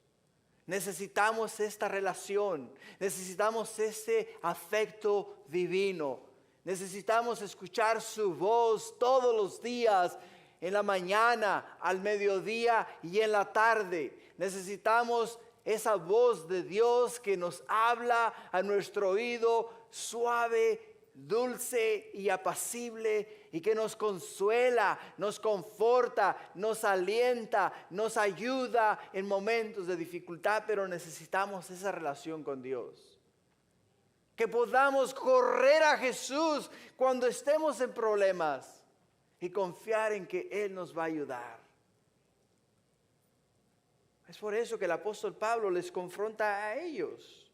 Necesitamos esta relación, necesitamos este afecto divino. Necesitamos escuchar su voz todos los días, en la mañana, al mediodía y en la tarde. Necesitamos esa voz de Dios que nos habla a nuestro oído, suave, dulce y apacible, y que nos consuela, nos conforta, nos alienta, nos ayuda en momentos de dificultad, pero necesitamos esa relación con Dios. Que podamos correr a Jesús cuando estemos en problemas y confiar en que Él nos va a ayudar. Es por eso que el apóstol Pablo les confronta a ellos.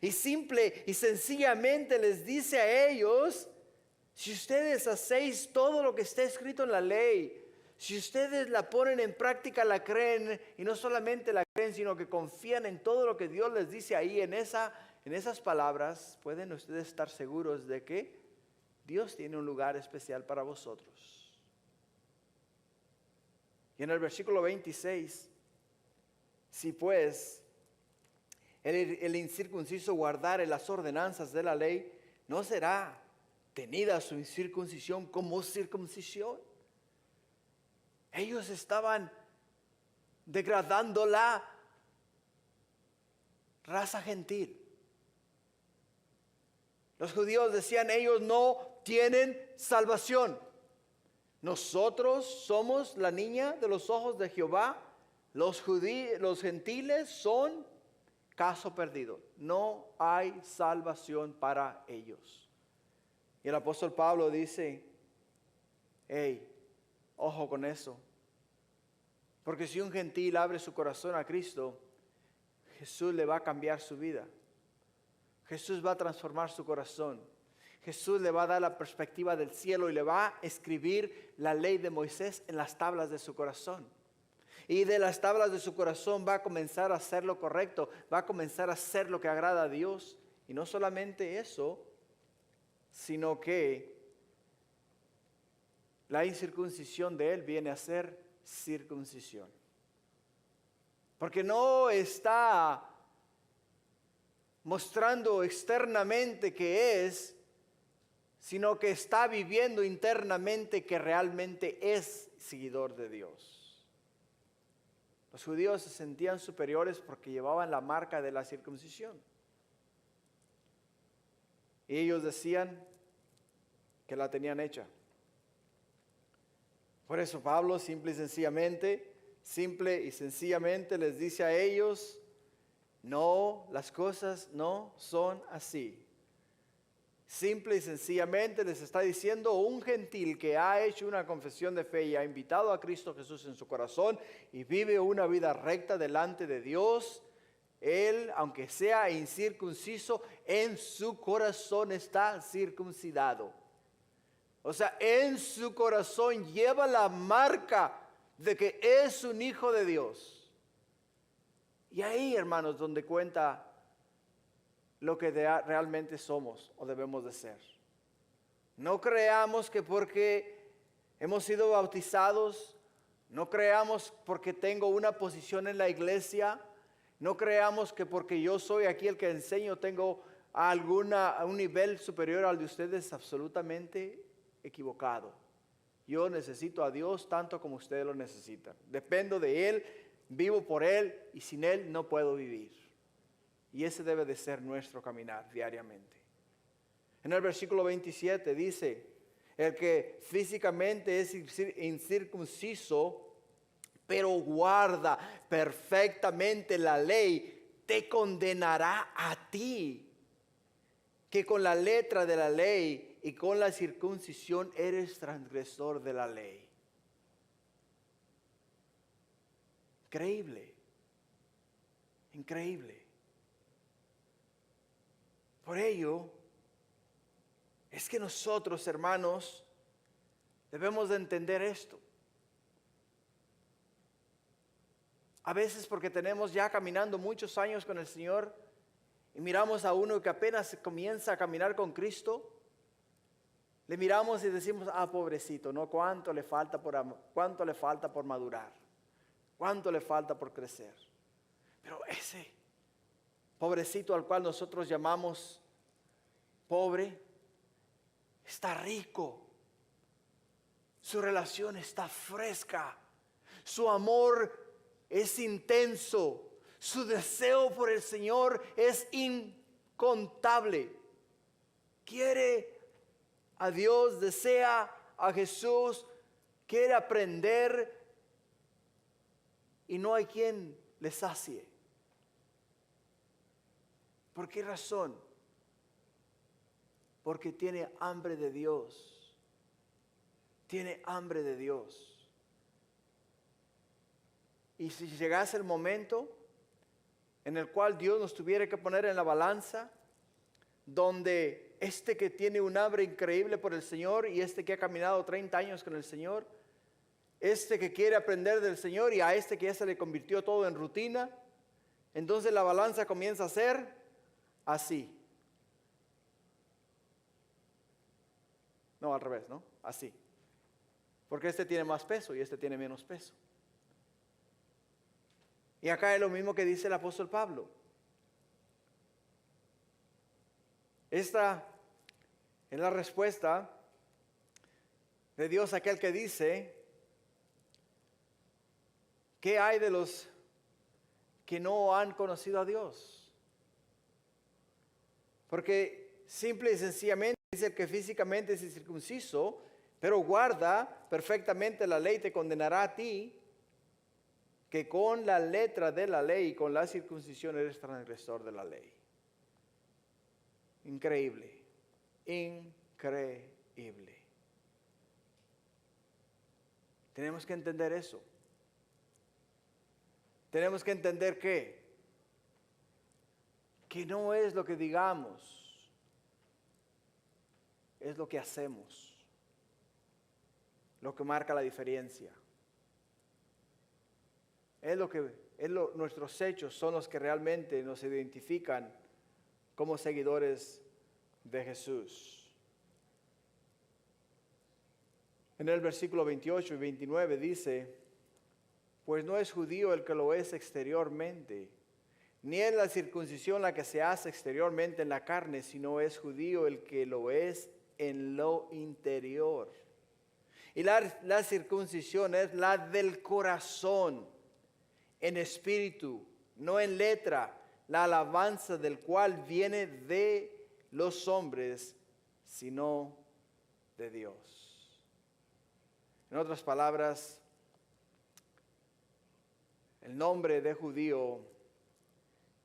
Y simple y sencillamente les dice a ellos, si ustedes hacéis todo lo que está escrito en la ley, si ustedes la ponen en práctica, la creen, y no solamente la creen, sino que confían en todo lo que Dios les dice ahí en esas palabras, pueden ustedes estar seguros de que Dios tiene un lugar especial para vosotros. Y en el versículo 26, si pues el incircunciso guardare las ordenanzas de la ley, ¿no será tenida su incircuncisión como circuncisión? Ellos estaban degradando la raza gentil. Los judíos decían, ellos no tienen salvación. Nosotros somos la niña de los ojos de Jehová. Los gentiles son caso perdido. No hay salvación para ellos. Y el apóstol Pablo dice, hey, ojo con eso. Porque si un gentil abre su corazón a Cristo, Jesús le va a cambiar su vida. Jesús va a transformar su corazón. Jesús le va a dar la perspectiva del cielo y le va a escribir la ley de Moisés en las tablas de su corazón. Y de las tablas de su corazón va a comenzar a hacer lo correcto, va a comenzar a hacer lo que agrada a Dios. Y no solamente eso, sino que la incircuncisión de él viene a ser circuncisión. Porque no está mostrando externamente que es, sino que está viviendo internamente que realmente es seguidor de Dios. Los judíos se sentían superiores porque llevaban la marca de la circuncisión. Y ellos decían que la tenían hecha. Por eso Pablo simple y sencillamente les dice a ellos, no, las cosas no son así. Simple y sencillamente les está diciendo un gentil que ha hecho una confesión de fe y ha invitado a Cristo Jesús en su corazón y vive una vida recta delante de Dios. Él, aunque sea incircunciso, en su corazón está circuncidado. O sea, en su corazón lleva la marca de que es un hijo de Dios. Y ahí, hermanos, donde cuenta lo que realmente somos o debemos de ser. No creamos que porque hemos sido bautizados, no creamos porque tengo una posición en la iglesia, no creamos que porque yo soy aquí el que enseño tengo un nivel superior al de ustedes. Absolutamente equivocado. Yo necesito a Dios tanto como ustedes lo necesitan. Dependo de Él, vivo por Él y sin Él no puedo vivir. Y ese debe de ser nuestro caminar diariamente. En el versículo 27 dice, el que físicamente es incircunciso, pero guarda perfectamente la ley, te condenará a ti, que con la letra de la ley y con la circuncisión eres transgresor de la ley. Increíble, increíble. Por ello, es que nosotros, hermanos, debemos de entender esto. A veces porque tenemos ya caminando muchos años con el Señor y miramos a uno que apenas comienza a caminar con Cristo, le miramos y decimos, pobrecito, ¿no? ¿Cuánto le falta por madurar? ¿Cuánto le falta por crecer? Pero ese pobrecito al cual nosotros llamamos pobre, está rico. Su relación está fresca. Su amor es intenso. Su deseo por el Señor es incontable. Quiere a Dios, desea a Jesús, quiere aprender y no hay quien le sacie. ¿Por qué razón? Porque tiene hambre de Dios. Tiene hambre de Dios. Y si llegase el momento en el cual Dios nos tuviera que poner en la balanza, donde este que tiene un hambre increíble por el Señor y este que ha caminado 30 años con el Señor, este que quiere aprender del Señor y a este que ya se le convirtió todo en rutina, entonces la balanza comienza a ser así. No, al revés, ¿no? Así. Porque este tiene más peso y este tiene menos peso. Y acá es lo mismo que dice el apóstol Pablo. Esta es la respuesta de Dios a aquel que dice: ¿qué hay de los que no han conocido a Dios? Porque simple y sencillamente dice: el que físicamente es incircunciso, pero guarda perfectamente la ley, te condenará a ti, que con la letra de la ley y con la circuncisión eres transgresor de la ley. Increíble, increíble. Tenemos que entender eso. Tenemos que entender que no es lo que digamos, es lo que hacemos, lo que marca la diferencia. Nuestros hechos son los que realmente nos identifican como seguidores de Jesús. En el versículo 28 y 29 dice: pues no es judío el que lo es exteriormente, ni es la circuncisión la que se hace exteriormente en la carne, sino es judío el que lo es en lo interior. Y la circuncisión es la del corazón, en espíritu, no en letra, la alabanza del cual viene de los hombres, sino de Dios. En otras palabras, el nombre de judío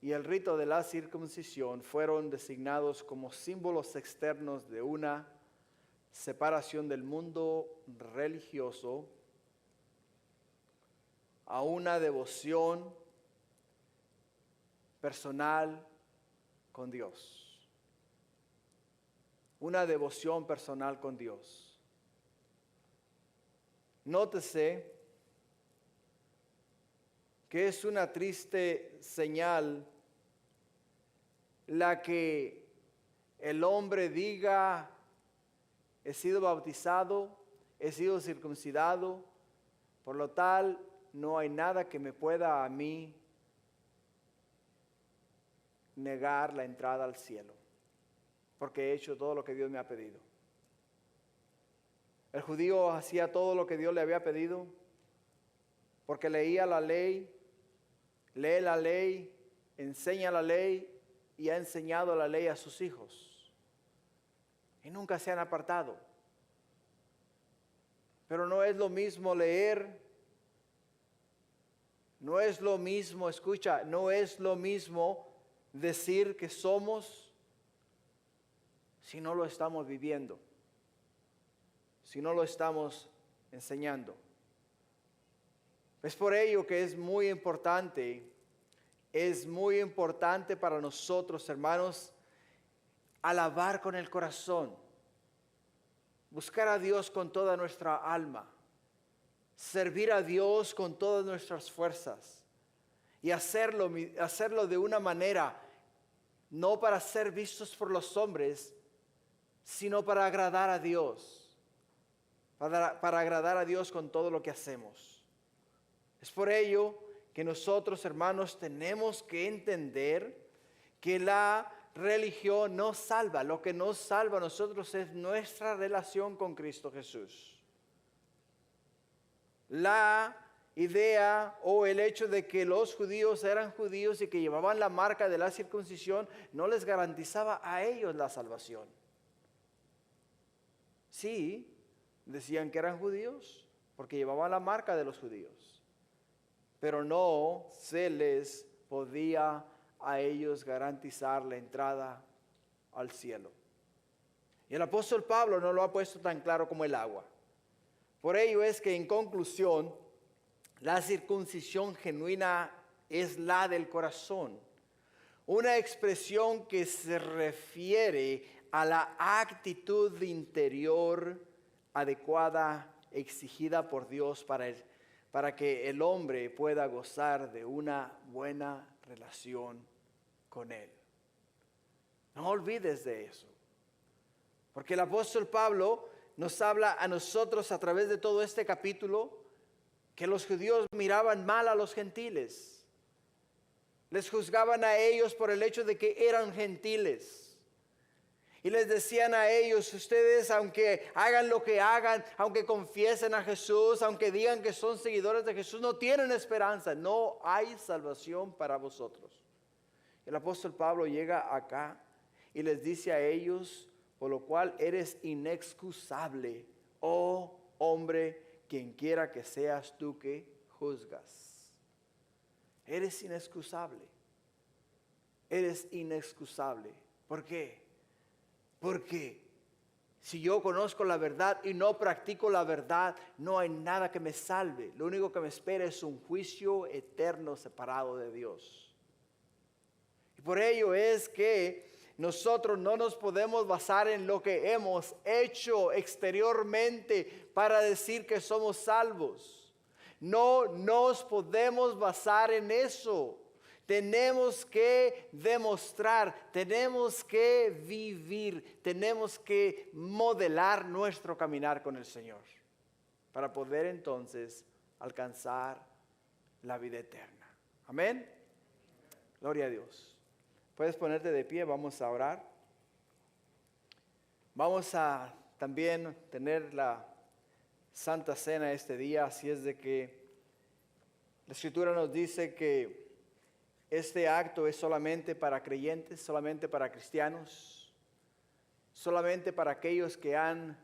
y el rito de la circuncisión fueron designados como símbolos externos de una separación del mundo religioso a una devoción personal con Dios. Una devoción personal con Dios. Nótese que es una triste señal la que el hombre diga: he sido bautizado, he sido circuncidado, por lo tal no hay nada que me pueda a mí negar la entrada al cielo, porque he hecho todo lo que Dios me ha pedido. El judío hacía todo lo que Dios le había pedido, porque leía la ley, lee la ley, enseña la ley y ha enseñado la ley a sus hijos. Y nunca se han apartado. Pero no es lo mismo leer, no es lo mismo, escucha, no es lo mismo decir que somos si no lo estamos viviendo, si no lo estamos enseñando. Es por ello que es muy importante para nosotros, hermanos, alabar con el corazón, buscar a Dios con toda nuestra alma, servir a Dios con todas nuestras fuerzas y hacerlo de una manera no para ser vistos por los hombres, sino para agradar a Dios, para agradar a Dios con todo lo que hacemos. Es por ello que nosotros, hermanos, tenemos que entender que la religión no salva. Lo que nos salva a nosotros es nuestra relación con Cristo Jesús. La idea o el hecho de que los judíos eran judíos y que llevaban la marca de la circuncisión no les garantizaba a ellos la salvación. Sí, decían que eran judíos porque llevaban la marca de los judíos, pero no se les podía a ellos garantizar la entrada al cielo. Y el apóstol Pablo no lo ha puesto tan claro como el agua. Por ello es que en conclusión, la circuncisión genuina es la del corazón, una expresión que se refiere a la actitud interior adecuada exigida por Dios para que el hombre pueda gozar de una buena relación con Él. No olvides de eso, porque el apóstol Pablo nos habla a nosotros a través de todo este capítulo que los judíos miraban mal a los gentiles, les juzgaban a ellos por el hecho de que eran gentiles. Y les decían a ellos, ustedes aunque hagan lo que hagan, aunque confiesen a Jesús, aunque digan que son seguidores de Jesús, no tienen esperanza, no hay salvación para vosotros. El apóstol Pablo llega acá y les dice a ellos, por lo cual eres inexcusable, oh hombre, quien quiera que seas tú que juzgas. Eres inexcusable. Eres inexcusable. ¿Por qué? Porque si yo conozco la verdad y no practico la verdad, no hay nada que me salve. Lo único que me espera es un juicio eterno separado de Dios. Y por ello es que nosotros no nos podemos basar en lo que hemos hecho exteriormente para decir que somos salvos. No nos podemos basar en eso. Tenemos que demostrar, tenemos que vivir, tenemos que modelar nuestro caminar con el Señor para poder entonces alcanzar la vida eterna. Amén. Gloria a Dios. Puedes ponerte de pie, vamos a orar. Vamos a también tener la Santa Cena este día, así es de que la Escritura nos dice que este acto es solamente para creyentes, solamente para cristianos, solamente para aquellos que han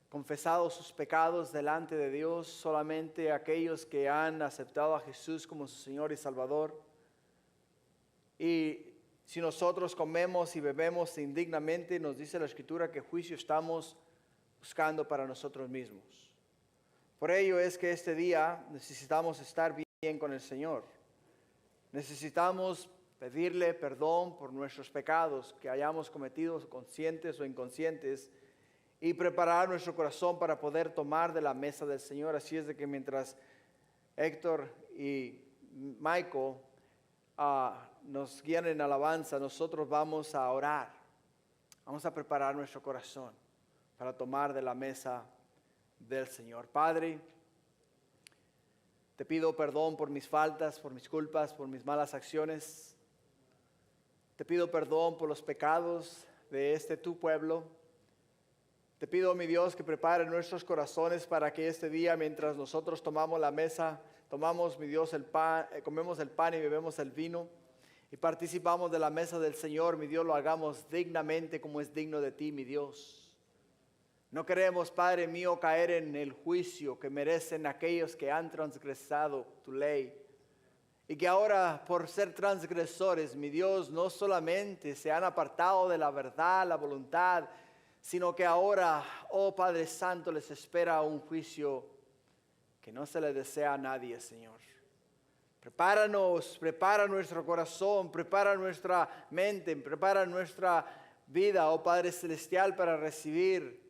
confesado sus pecados delante de Dios, solamente aquellos que han aceptado a Jesús como su Señor y Salvador. Y si nosotros comemos y bebemos indignamente, nos dice la Escritura que juicio estamos buscando para nosotros mismos. Por ello es que este día necesitamos estar bien con el Señor. Necesitamos pedirle perdón por nuestros pecados que hayamos cometido, conscientes o inconscientes, y preparar nuestro corazón para poder tomar de la mesa del Señor. Así es de que mientras Héctor y Michael nos guían en alabanza, nosotros vamos a orar. Vamos a preparar nuestro corazón para tomar de la mesa del Señor. Padre, te pido perdón por mis faltas, por mis culpas, por mis malas acciones. Te pido perdón por los pecados de tu pueblo. Te pido, mi Dios, que prepare nuestros corazones para que este día, mientras nosotros tomamos la mesa, tomamos, mi Dios, el pan, comemos el pan y bebemos el vino y participamos de la mesa del Señor, mi Dios, lo hagamos dignamente como es digno de ti, mi Dios. No queremos, Padre mío, caer en el juicio que merecen aquellos que han transgresado tu ley. Y que ahora, por ser transgresores, mi Dios, no solamente se han apartado de la verdad, la voluntad, sino que ahora, oh Padre Santo, les espera un juicio que no se le desea a nadie, Señor. Prepáranos, prepara nuestro corazón, prepara nuestra mente, prepara nuestra vida, oh Padre Celestial, para recibir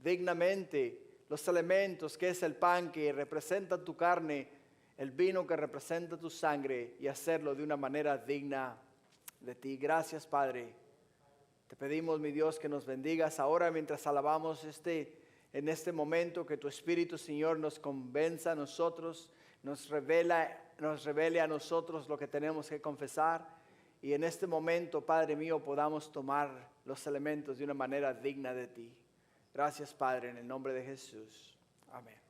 dignamente los elementos que es el pan que representa tu carne, el vino que representa tu sangre, y hacerlo de una manera digna de ti. Gracias, Padre. Te pedimos, mi Dios, que nos bendigas ahora mientras alabamos en este momento, que tu Espíritu, Señor, nos convenza a nosotros, nos revele a nosotros lo que tenemos que confesar, y en este momento, Padre mío, podamos tomar los elementos de una manera digna de ti. Gracias, Padre, en el nombre de Jesús. Amén.